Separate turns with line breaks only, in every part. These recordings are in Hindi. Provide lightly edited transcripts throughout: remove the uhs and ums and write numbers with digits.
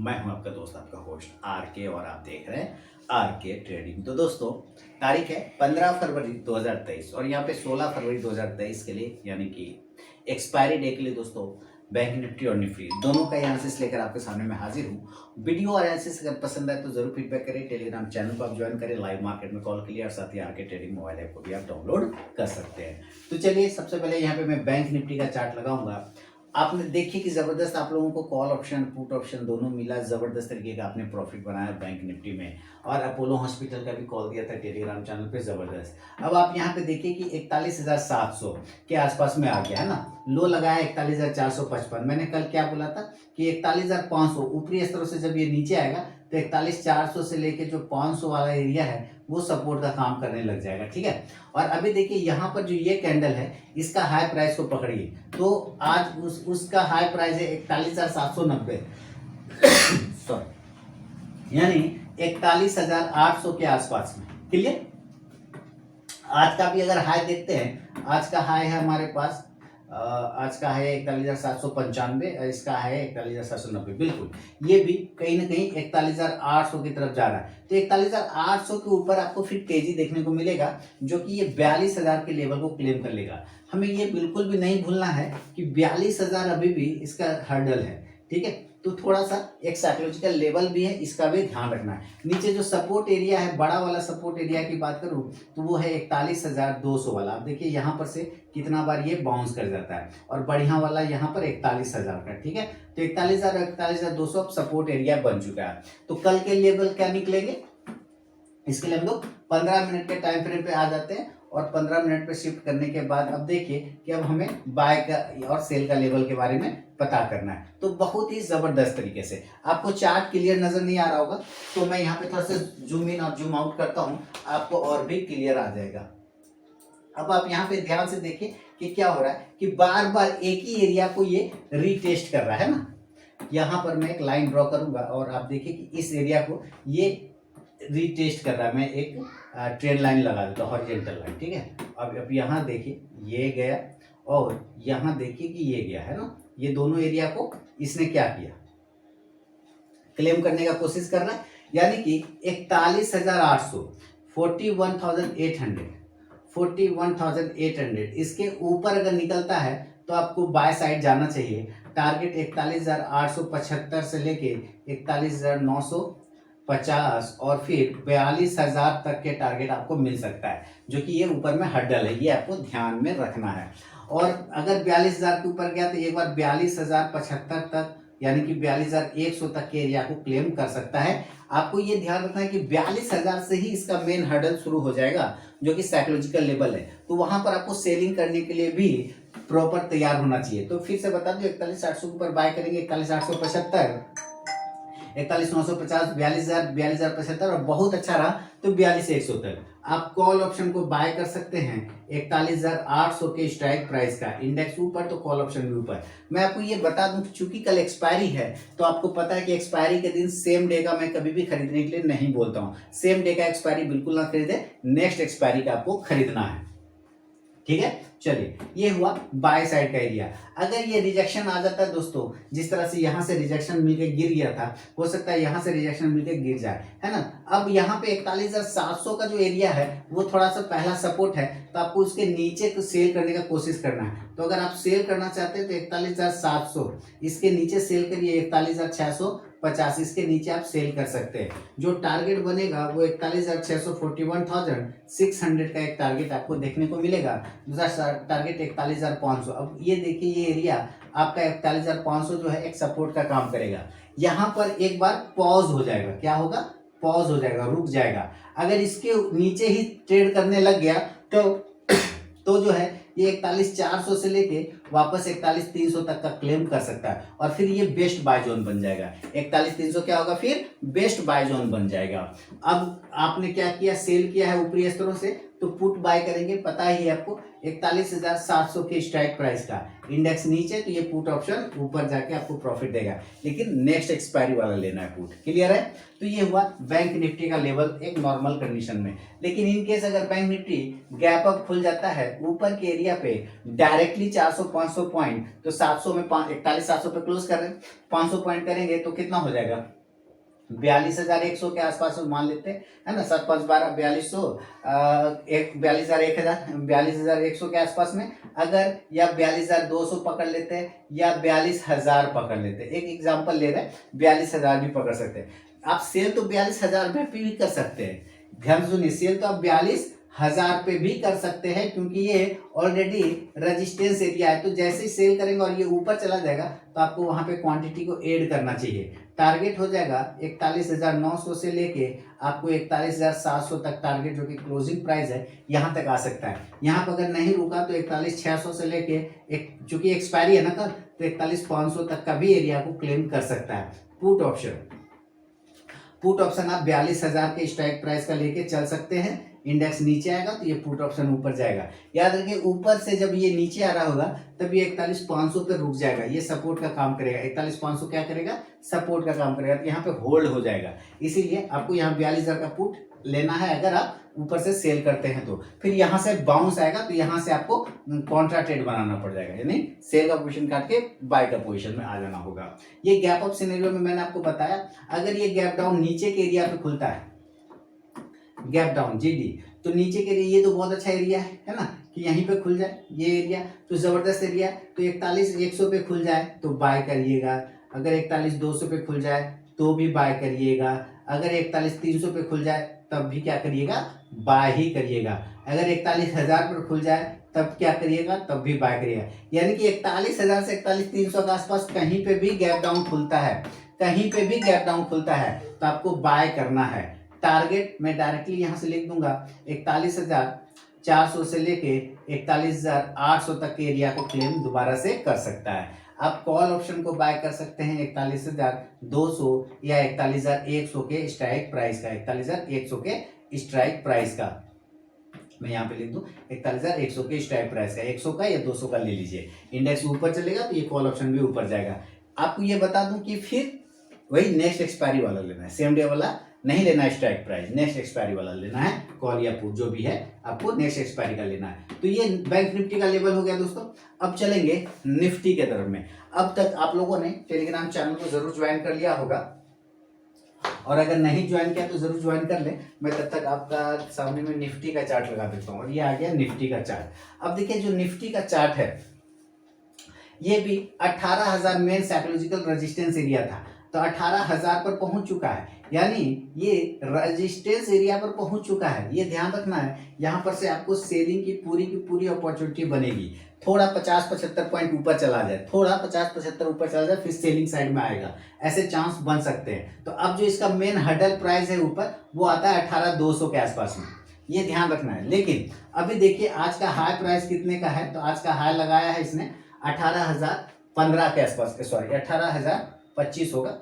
मैं हूं आपका दोस्त, आपका होस्ट आर के, और आप देख रहे हैं आर के ट्रेडिंग। तो दोस्तों, तारीख है 15 फरवरी 2023 और यहाँ पे 16 फरवरी 2023 के लिए, यानी कि एक्सपायरी डे के लिए दोस्तों, बैंक निफ्टी और निफ्टी दोनों का एनालिसिस लेकर आपके सामने मैं हाजिर हूँ। वीडियो और एनालिसिस अगर पसंद आए तो जरूर फीडबैक करें। टेलीग्राम चैनल को आप ज्वाइन करें, लाइव मार्केट में कॉल के लिए, और साथ ही आर के ट्रेडिंग मोबाइल ऐप को भी आप डाउनलोड कर सकते हैं। तो चलिए, सबसे पहले यहाँ पे मैं बैंक निफ्टी का चार्ट लगाऊंगा। आपने देखिए कि जबरदस्त आप लोगों को कॉल ऑप्शन पुट ऑप्शन दोनों मिला, जबरदस्त तरीके का आपने प्रॉफिट बनाया बैंक निफ्टी में, और अपोलो हॉस्पिटल का भी कॉल दिया था टेलीग्राम चैनल पे, जबरदस्त। अब आप यहाँ पे देखिए कि 41,700 के आसपास में आ गया है ना। लो लगाया 41,455। मैंने कल क्या बोला था कि 41,500 ऊपरी स्तरों से जब ये नीचे आएगा तो 41,400 से लेके जो 500 वाला एरिया है वो सपोर्ट का काम करने लग जाएगा, ठीक है। और अभी देखिए यहाँ पर जो ये कैंडल है, इसका हाई प्राइस को पकड़िए, तो आज उसका हाई प्राइस है 41,790 सॉरी, यानी 41,800 के आसपास में। क्लियर। आज का भी अगर हाई देखते हैं, आज का हाई है हमारे पास, आज का है 41,795, इसका है 41,790। बिल्कुल, ये भी कहीं ना कहीं 41,800 की तरफ जा रहा है। तो 41,800 के ऊपर आपको फिर तेजी देखने को मिलेगा, जो कि ये 42,000 के लेवल को क्लेम कर लेगा। हमें ये बिल्कुल भी नहीं भूलना है कि 42,000 अभी भी इसका हर्डल है, ठीक है। तो थोड़ा सा एक साइकोलॉजिकल लेवल भी है, इसका भी ध्यान रखना है। नीचे जो सपोर्ट एरिया है, बड़ा वाला सपोर्ट एरिया की बात करूं तो वो है 41,200 वाला। आप देखिए यहाँ पर से कितना बार ये बाउंस कर जाता है, और बढ़िया वाला यहाँ पर 41,000 का, ठीक है। तो 41,000 और 41,200 अब सपोर्ट एरिया बन चुका है। तो कल के लेवल क्या निकलेंगे, इसके लिए हम लोग 15 मिनट के टाइम फ्रेम पे आ जाते हैं, और 15 मिनट पे शिफ्ट करने के बाद अब देखिए कि अब हमें बाय का और सेल का लेवल के बारे में पता करना है। तो बहुत ही जबरदस्त तरीके से आपको चार्ट क्लियर नजर नहीं आ रहा होगा, तो मैं यहाँ पे थोड़ा सा जूम इन और जूम आउट करता हूँ, आपको और भी क्लियर आ जाएगा। अब आप यहाँ पे ध्यान से देखिए कि क्या हो रहा है कि बार बार एक ही एरिया को ये रीटेस्ट कर रहा है ना। यहाँ पर मैं एक लाइन ड्रॉ करूंगा, और आप देखिए कि इस एरिया को ये रीटेस्ट कर रहा है। मैं एक ट्रेन लाइन लगा देता हूँ, हॉरिजॉन्टल लाइन, ठीक है। अब यहाँ देखिए ये गया, और यहाँ देखिए कि ये गया है ना। ये दोनों एरिया को इसने क्या किया, क्लेम करने का कोशिश कर रहा है, यानी कि 41,800 41,800 इसके ऊपर अगर निकलता है तो आपको बाय साइड जाना चाहिए। टारगेट 41,875 से लेके 41,950 और फिर 42,000 तक के टारगेट आपको मिल सकता है, जो कि ये ऊपर में हर्डल है, ये आपको ध्यान में रखना है। और अगर 42,000 के ऊपर गया तो एक बार 42,075 तक, यानी कि 42,100 तक के एरिया को क्लेम कर सकता है। आपको ये ध्यान रखना है कि 42,000 से ही इसका मेन हर्डल शुरू हो जाएगा, जो कि साइकोलॉजिकल लेवल है। तो वहां पर आपको सेलिंग करने के लिए भी प्रॉपर तैयार होना चाहिए। तो फिर से बता दो, 41,800 के ऊपर बाय करेंगे 41,875, 41,950, 42,000, 42,075, और बहुत अच्छा रहा तो 42,100 तक आप कॉल ऑप्शन को बाय कर सकते हैं। 41,800 के स्ट्राइक प्राइस का, इंडेक्स ऊपर तो कॉल ऑप्शन भी ऊपर। मैं आपको ये बता दूं, चूंकि कल एक्सपायरी है तो आपको पता है कि एक्सपायरी के दिन सेम डे का मैं कभी भी खरीदने के लिए नहीं बोलता हूं। सेम डे का एक्सपायरी बिल्कुल ना खरीदे, नेक्स्ट एक्सपायरी का आपको खरीदना है, ठीक है। चलिए, ये हुआ बाय साइड का एरिया। अगर ये रिजेक्शन आ जाता है दोस्तों, जिस तरह से यहां से रिजेक्शन मिलके गिर गया था, हो सकता है यहां से रिजेक्शन मिलके गिर जाए, है ना। अब यहाँ पे 41,700 का जो एरिया है वो थोड़ा सा पहला सपोर्ट है, तो आपको उसके नीचे तो सेल करने का कोशिश करना है। तो अगर आप सेल करना चाहते हैं तो 41,700 इसके नीचे सेल करिए, 41,650 इसके नीचे आप सेल कर सकते हैं। जो टारगेट बनेगा वो 41,600 का एक टारगेट आपको देखने को मिलेगा। दूसरा टारगेट 41,500। अब ये देखिए, ये एरिया आपका 41,500 जो है एक सपोर्ट का काम करेगा। यहाँ पर एक बार पॉज हो जाएगा, क्या होगा, पॉज हो जाएगा, रुक जाएगा। अगर इसके नीचे ही ट्रेड करने लग गया तो जो है ये 41,400 से लेके वापस 41,300 तक का क्लेम कर सकता है, और फिर ये बेस्ट बाय जोन बन जाएगा। 41,300 क्या होगा, फिर बेस्ट बाय जोन बन जाएगा। अब आपने क्या किया, सेल किया है ऊपरी स्तरों से, तो पुट बाय करेंगे, पता ही है आपको 41,700 के स्ट्राइक प्राइस का, इंडेक्स नीचे तो ये पुट ऑप्शन ऊपर जाके आपको प्रॉफिट देगा, लेकिन नेक्स्ट एक्सपायरी वाला लेना है पुट। क्लियर है? तो ये हुआ बैंक निफ्टी का लेवल एक नॉर्मल कंडीशन में। लेकिन इन केस अगर बैंक निफ्टी गैप अप खुल जाता है ऊपर के एरिया पे डायरेक्टली 400-500 पॉइंट, तो 700 में 41,700 पे क्लोज कर रहे हैं, 500 पॉइंट करेंगे तो कितना हो जाएगा, 42,100 के आसपास मान लेते हैं, है ना, 7 5 12 4200, 42,100 के आसपास में अगर, या 42,200 पकड़ लेते हैं, या 42,000 पकड़ लेते हैं। एक एग्जांपल ले रहे हैं, 42,000 भी पकड़ सकते हैं आप। सेल तो 42,000 में भी कर सकते हैं, ध्यान सुनिए, सेल तो आप 42,000 पे भी कर सकते हैं, क्योंकि ये ऑलरेडी रेजिस्टेंस एरिया है। तो जैसे ही सेल करेंगे और ये ऊपर चला जाएगा तो आपको वहां पे क्वांटिटी को ऐड करना चाहिए। टारगेट हो जाएगा 41,900 से लेके आपको 41,700 तक टारगेट, जो कि क्लोजिंग प्राइस है, यहाँ तक आ सकता है। यहाँ पर अगर नहीं रुका तो 41,600 से लेके चूंकि एक्सपायरी है ना कल, तो 41,500 तक का भी एरिया को क्लेम कर सकता है। पुट ऑप्शन आप 42,000 के स्ट्राइक प्राइस का लेके चल सकते हैं। इंडेक्स नीचे आएगा तो ये पुट ऑप्शन ऊपर जाएगा। याद रखिए, ऊपर से जब ये नीचे आ रहा होगा तब ये 41,500 पे रुक जाएगा, ये सपोर्ट का काम करेगा। 41,500 क्या करेगा, सपोर्ट का काम करेगा, तो यहाँ पे होल्ड हो जाएगा। इसीलिए आपको यहाँ 42,000 का पुट लेना है अगर आप ऊपर से सेल करते हैं तो। फिर यहाँ से बाउंस आएगा तो यहाँ से आपको कॉन्ट्रा ट्रेड बनाना पड़ जाएगा, यानी सेल का पोजीशन काट के बाय का पोजीशन में आ जाना होगा। ये गैप अप सिनेरियो में मैंने आपको बताया, अगर ये गैप डाउन नीचे के एरिया पे खुलता है, गैप डाउन जीडी, तो नीचे के लिए ये तो बहुत अच्छा एरिया है ना, कि यहीं पे खुल जाए ये एरिया, तो जबरदस्त एरिया है। तो 41,100 पे खुल जाए तो बाय करिएगा, अगर 41,200 पे खुल जाए तो भी बाय करिएगा, अगर 41,300 पे खुल जाए तब भी क्या करिएगा, बाय ही करिएगा, अगर 41,000 पर खुल जाए तब क्या करिएगा, तब भी बाय करिएगा। यानी कि 41,000 से 41,300 के आसपास कहीं पे भी गैप डाउन खुलता है, कहीं पे भी गैप डाउन खुलता है तो आपको बाय करना है। टारगेट मैं डायरेक्टली यहां से लिख दूंगा, 41,400 से लेके 41,800 तक के एरिया को क्लेम दोबारा से कर सकता है। आप कॉल ऑप्शन को बाय कर सकते हैं 41,200 या 41,100 के स्ट्राइक प्राइस का, 41,100 के स्ट्राइक प्राइस का मैं यहाँ पे लिख दूं 41,100 के स्ट्राइक प्राइस का, 100 का या 200 का ले लीजिए। इंडेक्स ऊपर चलेगा तो ये कॉल ऑप्शन भी ऊपर जाएगा। आपको ये बता दूं कि फिर वही नेक्स्ट एक्सपायरी वाला लेना है, सेम डे वाला नहीं लेना है स्ट्राइक प्राइस, नेक्स्ट एक्सपायरी वाला लेना है, कॉल या पुट जो भी है आपको नेक्स्ट एक्सपायरी का लेना है। तो ये बैंक निफ्टी का लेवल हो गया दोस्तों। अब चलेंगे निफ्टी के तरफ में। अब तक आप लोगों ने टेलीग्राम चैनल को जरूर ज्वाइन कर लिया होगा, और अगर नहीं ज्वाइन किया तो जरूर ज्वाइन कर ले। मैं तब तक आपका सामने में निफ्टी का चार्ट लगा देता हूँ, और ये आ गया निफ्टी का चार्ट। अब देखिए, जो निफ्टी का चार्ट है ये भी 18,000 मेन साइकोलॉजिकल रेजिस्टेंस एरिया था, तो 18,000 पर पहुंच चुका है, यानी ये रेजिस्टेंस एरिया पर पहुंच चुका है। ये ध्यान रखना है, यहां पर से आपको सेलिंग की पूरी अपॉर्चुनिटी बनेगी। थोड़ा 50-75 पॉइंट ऊपर चला जाए, थोड़ा 50-75 ऊपर चला जाए, फिर सेलिंग साइड में आएगा, ऐसे चांस बन सकते हैं। तो अब जो इसका मेन हर्डल प्राइस है ऊपर, वो आता है 18,200 के आसपास में, ये ध्यान रखना है। लेकिन अभी देखिए आज का हाई प्राइस कितने का है, तो आज का हाई लगाया है इसने 18,015 के आसपास, सॉरी 18,025 होगा,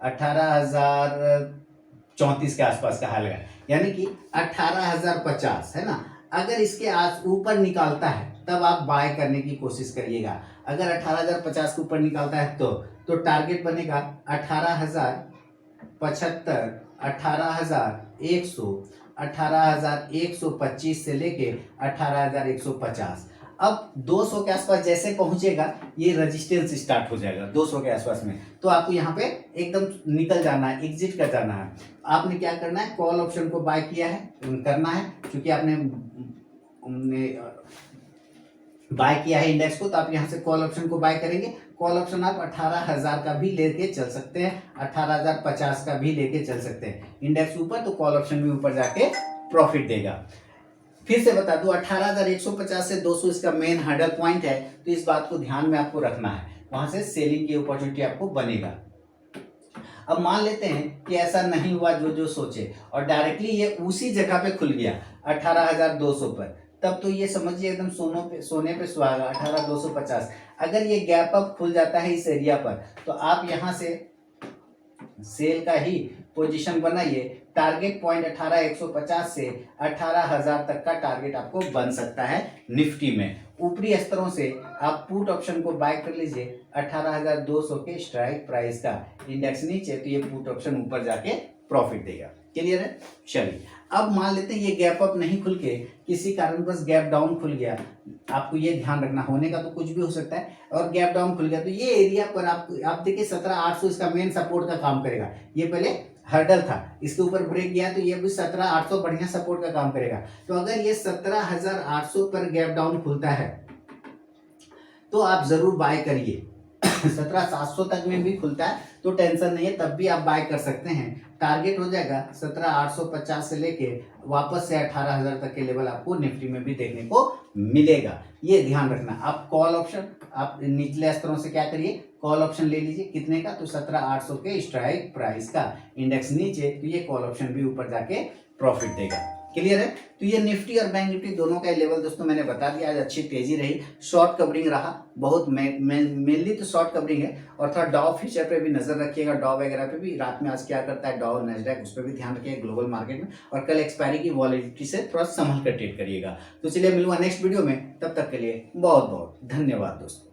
18,034 के आसपास का हाई लगा, यानी कि 18,050 है ना। अगर इसके आज ऊपर निकालता है तब आप बाय करने की कोशिश करिएगा। अगर 18,050 के ऊपर निकालता है तो टारगेट बनेगा 18,075, 18,100, 18,125 से लेके 18,150। अब 200 के आसपास जैसे पहुंचेगा ये रेजिस्टेंस स्टार्ट हो जाएगा 200 के आसपास में, तो आपको यहाँ पे एकदम निकल जाना है, एग्जिट कर जाना है। आपने क्या करना है, कॉल ऑप्शन को बाय किया है, करना है, क्योंकि आपने बाय किया है इंडेक्स को, तो आप यहाँ से कॉल ऑप्शन को बाय करेंगे। कॉल ऑप्शन आप 18,000 का भी लेके चल सकते हैं, 18,050 का भी लेके चल सकते हैं। इंडेक्स ऊपर तो कॉल ऑप्शन भी ऊपर जाके प्रॉफिट देगा। फिर से बता दूं, 18,150 से 200 इसका मेन हर्डल पॉइंट है, तो इस बात को ध्यान में आपको रखना है, वहां से सेलिंग की अपॉर्चुनिटी आपको बनेगा। अब मान लेते हैं कि ऐसा नहीं हुआ जो सोचे, और डायरेक्टली ये उसी जगह पे खुल गया 18,200 पर, तब तो ये समझिए एकदम सोने पे सुहागा 18,250। अगर ये गैप अप खुल जाता है इस एरिया पर, तो आप यहां से सेल का ही पोजीशन बनाइए। टारगेट पॉइंट 18,150 से 18,000 तक का टारगेट आपको बन सकता है निफ्टी में। ऊपरी स्तरों से आप पुट ऑप्शन को बाय कर लीजिए 18,200 के स्ट्राइक प्राइस का। इंडेक्स नीचे तो ये पुट ऑप्शन ऊपर जाके प्रॉफिट देगा। क्लियर है? चलिए अब मान लेते हैं ये गैप अप नहीं खुल के किसी कारण बस गैप डाउन खुल गया। आपको ये ध्यान रखना, होने का तो कुछ भी हो सकता है, और गैप डाउन खुल गया तो ये एरिया पर आप देखिए 17,800 इसका मेन सपोर्ट का काम करेगा। ये पहले हर्डल था, इसके ऊपर ब्रेक गया तो ये भी 17,800 बढ़िया सपोर्ट का काम करेगा। तो अगर ये 17,800 पर गैप डाउन खुलता है तो आप जरूर बाय करिए। 17,700 तक में भी खुलता है तो टेंशन नहीं है, तब भी आप बाय कर सकते हैं। टारगेट हो जाएगा 17,850 से लेके वापस से 18,000 तक के लेवल आपको निफ्टी में भी देखने को मिलेगा। ये ध्यान रखना। आप कॉल ऑप्शन आप निचले स्तरों से क्या करिए, कॉल ऑप्शन ले लीजिए। कितने का? तो 17,800 के स्ट्राइक प्राइस का। इंडेक्स नीचे तो ये कॉल ऑप्शन भी ऊपर जाके प्रॉफिट देगा। क्लियर है? तो ये निफ्टी और बैंक निफ्टी दोनों का लेवल दोस्तों मैंने बता दिया। आज अच्छी तेजी रही, शॉर्ट कवरिंग रहा, बहुत मेनली तो शॉर्ट कवरिंग है। और थोड़ा डॉव फ्यूचर पे भी नजर रखिएगा, डॉव वगैरह पे भी रात में आज क्या करता है डॉव नैस्डैक, उस पर भी ध्यान रखिएगा ग्लोबल मार्केट में। और कल एक्सपायरी की वॉलेटिलिटी से थोड़ा संभल कर ट्रेड करिएगा। तो चलिए मिलूंगा नेक्स्ट वीडियो में, तब तक के लिए बहुत बहुत धन्यवाद दोस्तों।